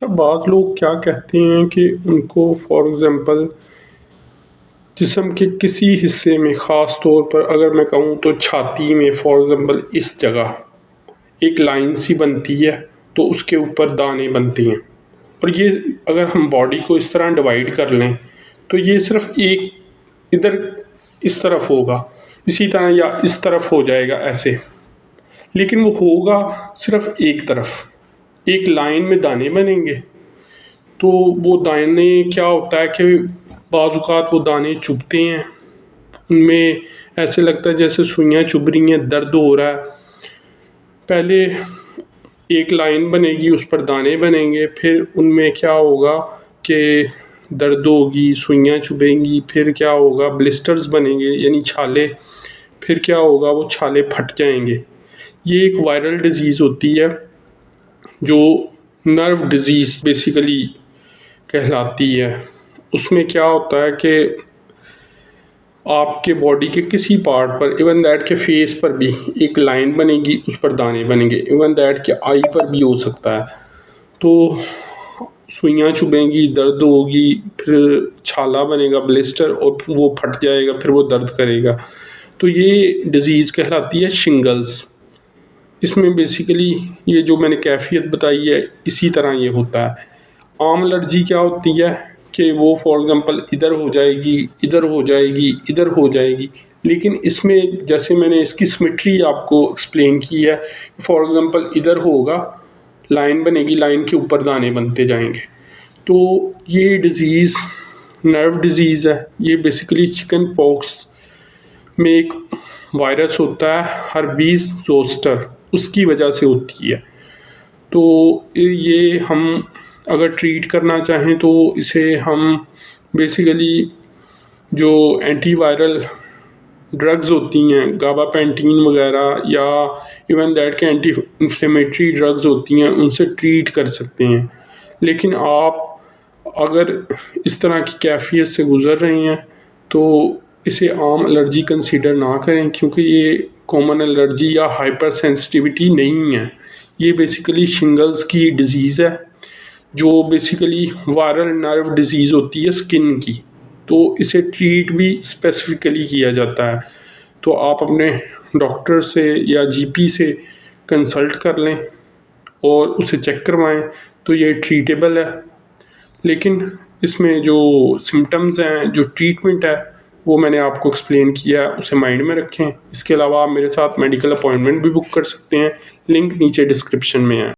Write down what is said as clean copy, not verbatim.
बाज़ लोग क्या कहते हैं कि उनको फॉर एग्ज़ाम्पल जिस्म के किसी हिस्से में ख़ास तौर पर अगर मैं कहूँ तो छाती में फॉर एग्ज़ाम्पल इस जगह एक लाइन सी बनती है तो उसके ऊपर दाने बनते हैं। और ये अगर हम बॉडी को इस तरह डिवाइड कर लें तो ये सिर्फ़ एक इधर इस तरफ होगा, इसी तरह या इस तरफ हो जाएगा ऐसे, लेकिन वो होगा सिर्फ़ एक तरफ। एक लाइन में दाने बनेंगे, तो वो दाने क्या होता है कि बाज़ औक़ात वो दाने चुभते हैं, उनमें ऐसे लगता है जैसे सुइयाँ चुभ रही हैं, दर्द हो रहा है। पहले एक लाइन बनेगी, उस पर दाने बनेंगे, फिर उनमें क्या होगा कि दर्द होगी, सुइयाँ चुभेंगी, फिर क्या होगा ब्लिस्टर्स बनेंगे यानी छाले, फिर क्या होगा वो छाले फट जाएंगे। ये एक वायरल डिज़ीज़ होती है जो नर्व डिज़ीज़ बेसिकली कहलाती है। उसमें क्या होता है कि आपके बॉडी के किसी पार्ट पर, इवन दैट के फेस पर भी एक लाइन बनेगी, उस पर दाने बनेंगे, इवन दैट के आई पर भी हो सकता है। तो सुइयाँ चुभेंगी, दर्द होगी, फिर छाला बनेगा ब्लिस्टर और वो फट जाएगा, फिर वो दर्द करेगा। तो ये डिज़ीज़ कहलाती है शिंगल्स। इसमें बेसिकली ये जो मैंने कैफ़ियत बताई है इसी तरह ये होता है। आम एलर्जी क्या होती है कि वो फॉर एग्ज़ाम्पल इधर हो जाएगी, इधर हो जाएगी, इधर हो जाएगी, लेकिन इसमें जैसे मैंने इसकी सिमेट्री आपको एक्सप्लेन की है, फॉर एग्ज़ाम्पल इधर होगा, लाइन बनेगी, लाइन के ऊपर दाने बनते जाएंगे। तो ये डिज़ीज़ नर्व डिज़ीज़ है। ये बेसिकली चिकन पॉक्स में एक वायरस होता है हर्बीज़ ज़ोस्टर, उसकी वजह से होती है। तो ये हम अगर ट्रीट करना चाहें तो इसे हम बेसिकली जो एंटीवायरल ड्रग्स होती हैं, गाबापेंटीन वगैरह या इवन दैट के एंटी इन्फ्लेमेटरी ड्रग्स होती हैं, उनसे ट्रीट कर सकते हैं। लेकिन आप अगर इस तरह की कैफियत से गुज़र रहे हैं तो इसे आम एलर्जी कंसीडर ना करें, क्योंकि ये कॉमन एलर्जी या हाइपर सेंसिटिविटी नहीं है। ये बेसिकली शिंगल्स की डिज़ीज़ है जो बेसिकली वायरल नर्व डिज़ीज़ होती है स्किन की, तो इसे ट्रीट भी स्पेसिफ़िकली किया जाता है। तो आप अपने डॉक्टर से या जीपी से कंसल्ट कर लें और उसे चेक करवाएं, तो ये ट्रीटेबल है। लेकिन इसमें जो सिम्पटम्स हैं, जो ट्रीटमेंट है, वो मैंने आपको एक्सप्लेन किया है, उसे माइंड में रखें। इसके अलावा आप मेरे साथ मेडिकल अपॉइंटमेंट भी बुक कर सकते हैं, लिंक नीचे डिस्क्रिप्शन में है।